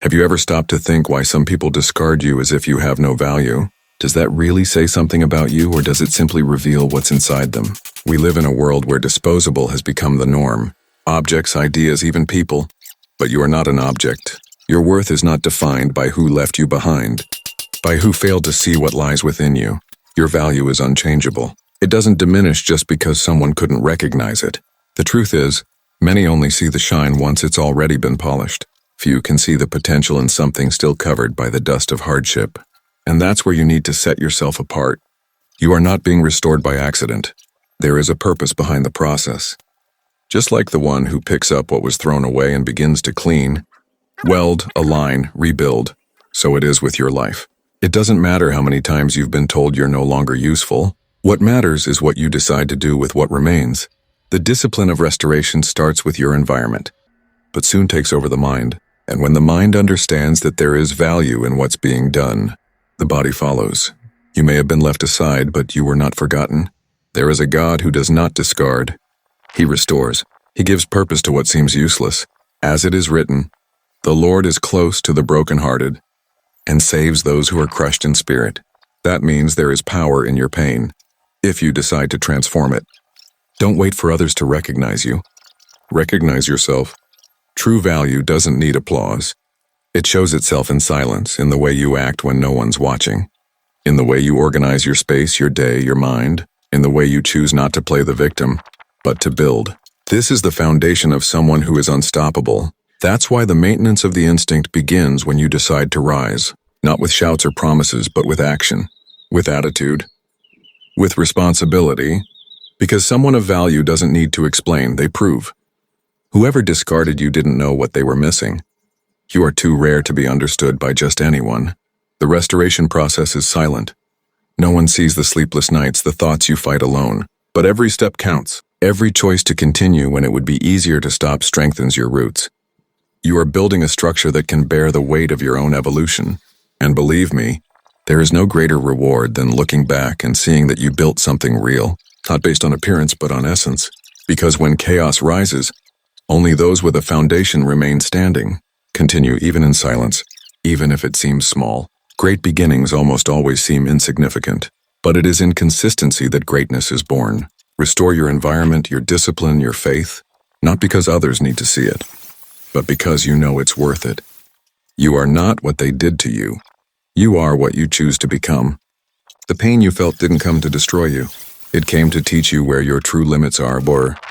Have you ever stopped to think why some people discard you as if you have no value? Does that really say something about you, or does it simply reveal what's inside them? We live in a world where disposable has become the norm. Objects, ideas, even people. But you are not an object. Your worth is not defined by who left you behind, by who failed to see what lies within you. Your value is unchangeable. It doesn't diminish just because someone couldn't recognize it. The truth is, many only see the shine once it's already been polished. Few can see the potential in something still covered by the dust of hardship. And that's where you need to set yourself apart. You are not being restored by accident. There is a purpose behind the process. Just like the one who picks up what was thrown away and begins to clean, weld, align, rebuild, so it is with your life. It doesn't matter how many times you've been told you're no longer useful. What matters is what you decide to do with what remains. The discipline of restoration starts with your environment, but soon takes over the mind. And when the mind understands that there is value in what's being done, the body follows. You may have been left aside, but you were not forgotten. There is a God who does not discard. He restores. He gives purpose to what seems useless. As it is written, "The Lord is close to the brokenhearted and saves those who are crushed in spirit." That means there is power in your pain, if you decide to transform it. Don't wait for others to recognize you. Recognize yourself. True value doesn't need applause. It shows itself in silence, in the way you act when no one's watching, in the way you organize your space, your day, your mind, in the way you choose not to play the victim, but to build. This is the foundation of someone who is unstoppable. That's why the maintenance of the instinct begins when you decide to rise, not with shouts or promises, but with action, with attitude, with responsibility, because someone of value doesn't need to explain, they prove. Whoever discarded you didn't know what they were missing. You are too rare to be understood by just anyone. The restoration process is silent. No one sees the sleepless nights, the thoughts you fight alone. But every step counts. Every choice to continue when it would be easier to stop strengthens your roots. You are building a structure that can bear the weight of your own evolution. And believe me, there is no greater reward than looking back and seeing that you built something real, not based on appearance but on essence. Because when chaos rises, only those with a foundation remain standing. Continue even in silence, even if it seems small. Great beginnings almost always seem insignificant, but it is in consistency that greatness is born. Restore your environment, your discipline, your faith, not because others need to see it, but because you know it's worth it. You are not what they did to you. You are what you choose to become. The pain you felt didn't come to destroy you. It came to teach you where your true limits are,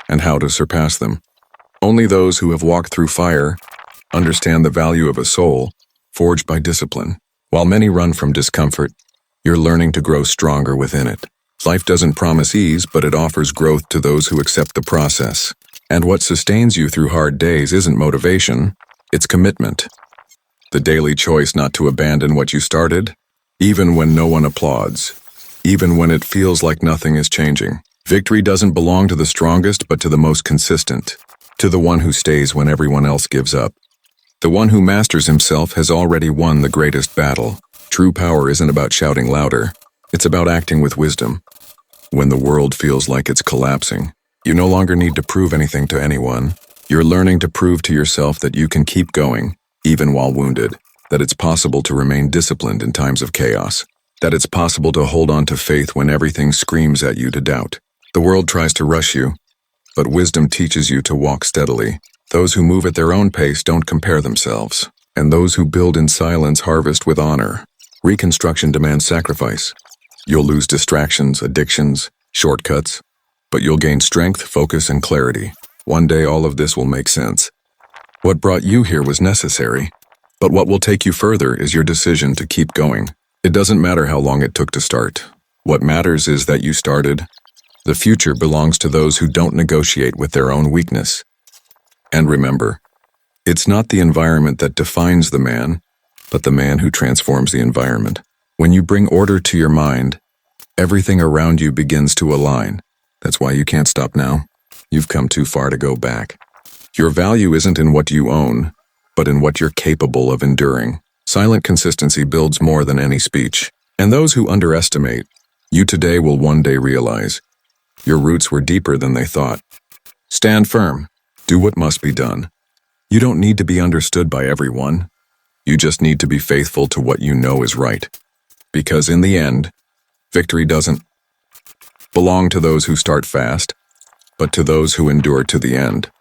and how to surpass them. Only those who have walked through fire understand the value of a soul forged by discipline. While many run from discomfort, you're learning to grow stronger within it. Life doesn't promise ease, but it offers growth to those who accept the process. And what sustains you through hard days isn't motivation, it's commitment. The daily choice not to abandon what you started, even when no one applauds, even when it feels like nothing is changing. Victory doesn't belong to the strongest, but to the most consistent, to the one who stays when everyone else gives up. The one who masters himself has already won the greatest battle. True power isn't about shouting louder. It's about acting with wisdom. When the world feels like it's collapsing, you no longer need to prove anything to anyone. You're learning to prove to yourself that you can keep going, even while wounded, that it's possible to remain disciplined in times of chaos, that it's possible to hold on to faith when everything screams at you to doubt. The world tries to rush you, but wisdom teaches you to walk steadily. Those who move at their own pace don't compare themselves, and those who build in silence harvest with honor. Reconstruction demands sacrifice. You'll lose distractions, addictions, shortcuts, but you'll gain strength, focus, and clarity. One day all of this will make sense. What brought you here was necessary, but what will take you further is your decision to keep going. It doesn't matter how long it took to start. What matters is that you started. The future belongs to those who don't negotiate with their own weakness. And remember, it's not the environment that defines the man, but the man who transforms the environment. When you bring order to your mind, everything around you begins to align. That's why you can't stop now. You've come too far to go back. Your value isn't in what you own, but in what you're capable of enduring. Silent consistency builds more than any speech. And those who underestimate you today will one day realize your roots were deeper than they thought. Stand firm. Do what must be done. You don't need to be understood by everyone. You just need to be faithful to what you know is right. Because in the end, victory doesn't belong to those who start fast, but to those who endure to the end.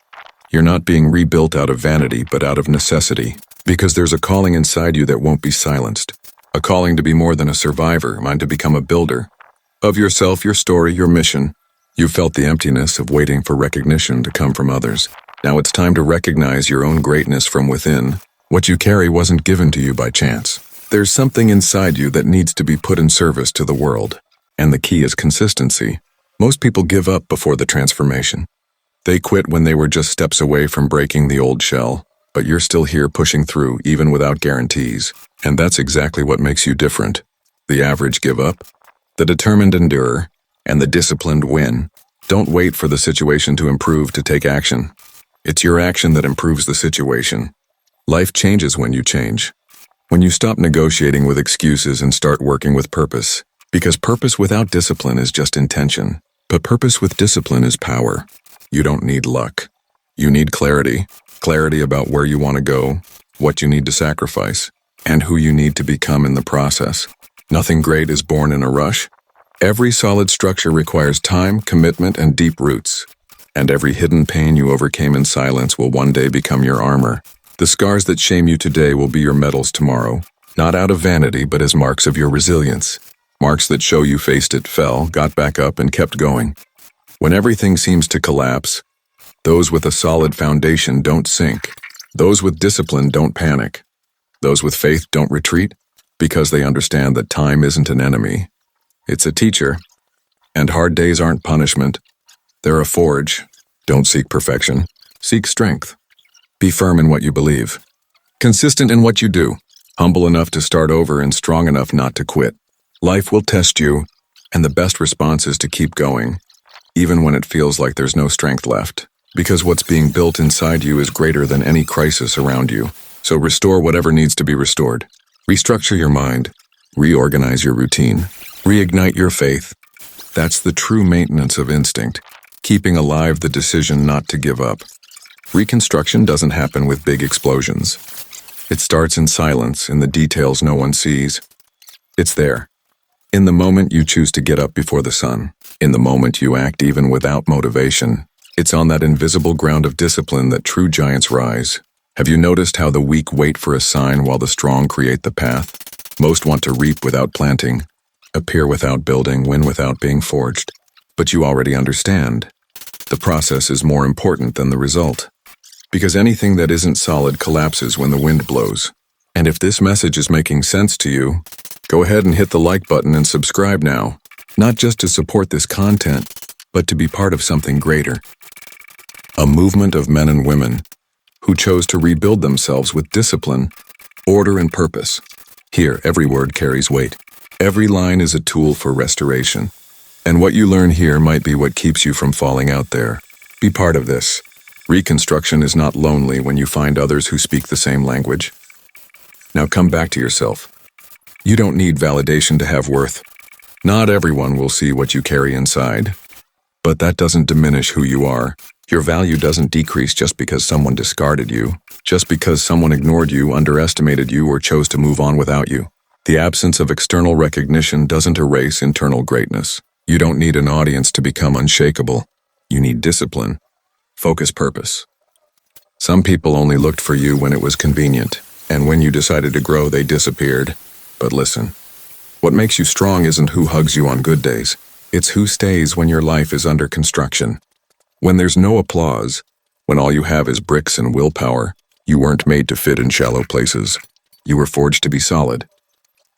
You're not being rebuilt out of vanity, but out of necessity, because there's a calling inside you that won't be silenced. A calling to be more than a survivor, mind to become a builder. Of yourself, your story, your mission. You felt the emptiness of waiting for recognition to come from others. Now it's time to recognize your own greatness from within. What you carry wasn't given to you by chance. There's something inside you that needs to be put in service to the world. And the key is consistency. Most people give up before the transformation. They quit when they were just steps away from breaking the old shell. But you're still here pushing through, even without guarantees. And that's exactly what makes you different. The average give up, the determined endure, and the disciplined win. Don't wait for the situation to improve to take action. It's your action that improves the situation. Life changes when you change. When you stop negotiating with excuses and start working with purpose. Because purpose without discipline is just intention. But purpose with discipline is power. You don't need luck. You need clarity. Clarity about where you want to go, what you need to sacrifice, and who you need to become in the process. Nothing great is born in a rush. Every solid structure requires time, commitment, and deep roots. And every hidden pain you overcame in silence will one day become your armor. The scars that shame you today will be your medals tomorrow, not out of vanity, but as marks of your resilience. Marks that show you faced it, fell, got back up, and kept going. When everything seems to collapse, those with a solid foundation don't sink. Those with discipline don't panic. Those with faith don't retreat, because they understand that time isn't an enemy. It's a teacher. And hard days aren't punishment. They're a forge. Don't seek perfection. Seek strength. Be firm in what you believe. Consistent in what you do. Humble enough to start over and strong enough not to quit. Life will test you, and the best response is to keep going, even when it feels like there's no strength left. Because what's being built inside you is greater than any crisis around you. So restore whatever needs to be restored. Restructure your mind. Reorganize your routine. Reignite your faith. That's the true maintenance of instinct. Keeping alive the decision not to give up. Reconstruction doesn't happen with big explosions. It starts in silence, in the details no one sees. It's there. In the moment you choose to get up before the sun. In the moment you act even without motivation. It's on that invisible ground of discipline that true giants rise. Have you noticed how the weak wait for a sign while the strong create the path? Most want to reap without planting, appear without building, win without being forged. But you already understand. The process is more important than the result. Because anything that isn't solid collapses when the wind blows. And if this message is making sense to you, go ahead and hit the like button and subscribe now. Not just to support this content, but to be part of something greater. A movement of men and women who chose to rebuild themselves with discipline, order, and purpose. Here, every word carries weight. Every line is a tool for restoration. And what you learn here might be what keeps you from falling out there. Be part of this. Reconstruction is not lonely when you find others who speak the same language. Now come back to yourself. You don't need validation to have worth. Not everyone will see what you carry inside. But that doesn't diminish who you are. Your value doesn't decrease just because someone discarded you, just because someone ignored you, underestimated you, or chose to move on without you. The absence of external recognition doesn't erase internal greatness. You don't need an audience to become unshakable. You need discipline, focus, purpose. Some people only looked for you when it was convenient, and when you decided to grow, they disappeared. But listen, what makes you strong isn't who hugs you on good days. It's who stays when your life is under construction. When there's no applause, when all you have is bricks and willpower, you weren't made to fit in shallow places. You were forged to be solid.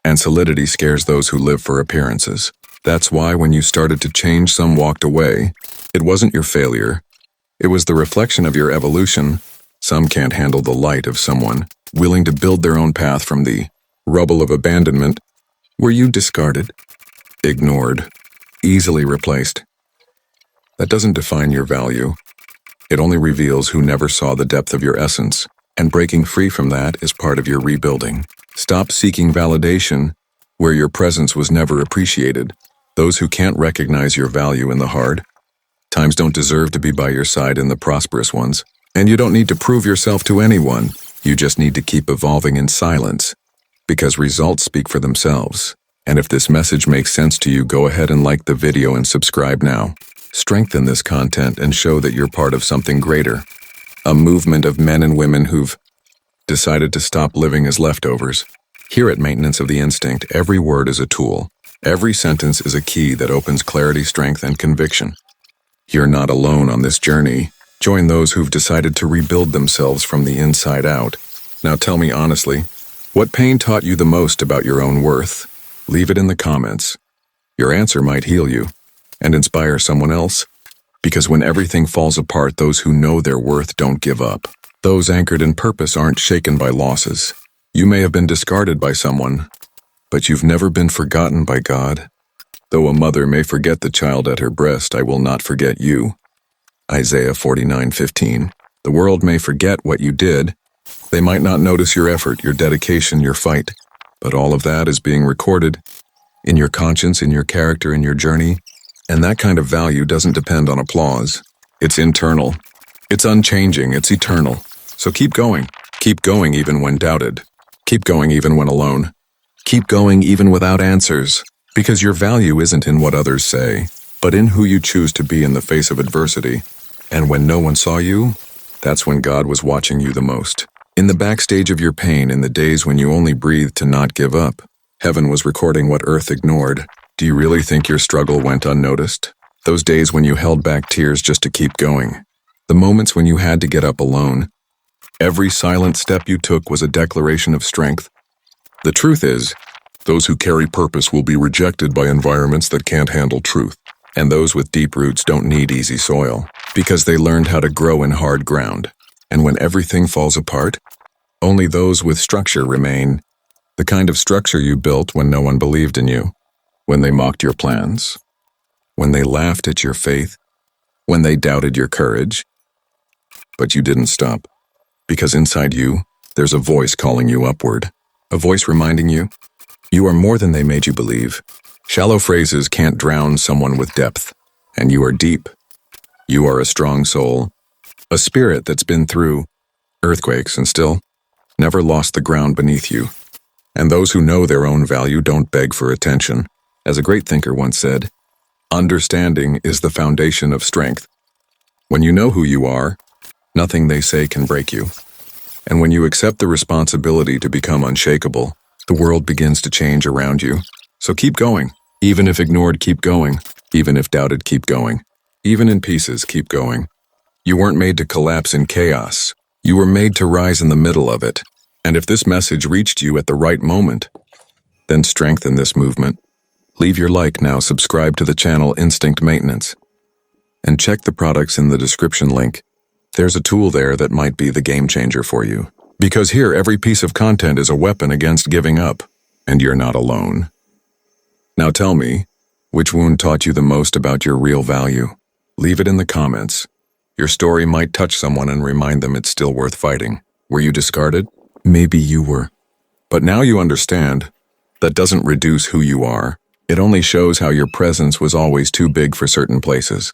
And solidity scares those who live for appearances. That's why when you started to change, some walked away. It wasn't your failure. It was the reflection of your evolution. Some can't handle the light of someone willing to build their own path from the rubble of abandonment. Were you discarded, ignored, easily replaced? That doesn't define your value. It only reveals who never saw the depth of your essence, and breaking free from that is part of your rebuilding. Stop seeking validation where your presence was never appreciated. Those who can't recognize your value in the hard times don't deserve to be by your side in the prosperous ones. And you don't need to prove yourself to anyone. You just need to keep evolving in silence, because results speak for themselves. And if this message makes sense to you, go ahead and like the video and subscribe now. Strengthen this content and show that you're part of something greater. A movement of men and women who've decided to stop living as leftovers. Here at Maintenance of the Instinct, every word is a tool. Every sentence is a key that opens clarity, strength, and conviction. You're not alone on this journey. Join those who've decided to rebuild themselves from the inside out. Now tell me honestly, what pain taught you the most about your own worth? Leave it in the comments. Your answer might heal you and inspire someone else. Because when everything falls apart, those who know their worth don't give up. Those anchored in purpose aren't shaken by losses. You may have been discarded by someone, but you've never been forgotten by God. Though a mother may forget the child at her breast, I will not forget you. Isaiah 49:15. The world may forget what you did. They might not notice your effort, your dedication, your fight, but all of that is being recorded in your conscience, in your character, in your journey. And that kind of value doesn't depend on applause. It's internal. It's unchanging. It's eternal. So keep going. Keep going even when doubted. Keep going even when alone. Keep going even without answers. Because your value isn't in what others say, but in who you choose to be in the face of adversity. And when no one saw you, that's when God was watching you the most. In the backstage of your pain, in the days when you only breathed to not give up, heaven was recording what earth ignored. Do you really think your struggle went unnoticed? Those days when you held back tears just to keep going. The moments when you had to get up alone. Every silent step you took was a declaration of strength. The truth is, those who carry purpose will be rejected by environments that can't handle truth. And those with deep roots don't need easy soil, because they learned how to grow in hard ground. And when everything falls apart, only those with structure remain. The kind of structure you built when no one believed in you, when they mocked your plans, when they laughed at your faith, when they doubted your courage. But you didn't stop, because inside you, there's a voice calling you upward, a voice reminding you, you are more than they made you believe. Shallow phrases can't drown someone with depth, and you are deep. You are a strong soul, a spirit that's been through earthquakes and still never lost the ground beneath you. And those who know their own value don't beg for attention. As a great thinker once said, understanding is the foundation of strength. When you know who you are, nothing they say can break you. And when you accept the responsibility to become unshakable, the world begins to change around you. So keep going. Even if ignored, keep going. Even if doubted, keep going. Even in pieces, keep going. You weren't made to collapse in chaos. You were made to rise in the middle of it. And if this message reached you at the right moment, then strengthen this movement. Leave your like now, subscribe to the channel Instinct Maintenance, and check the products in the description link. There's a tool there that might be the game changer for you. Because here, every piece of content is a weapon against giving up, and you're not alone. Now tell me, which wound taught you the most about your real value? Leave it in the comments. Your story might touch someone and remind them it's still worth fighting. Were you discarded? Maybe you were. But now you understand. That doesn't reduce who you are. It only shows how your presence was always too big for certain places.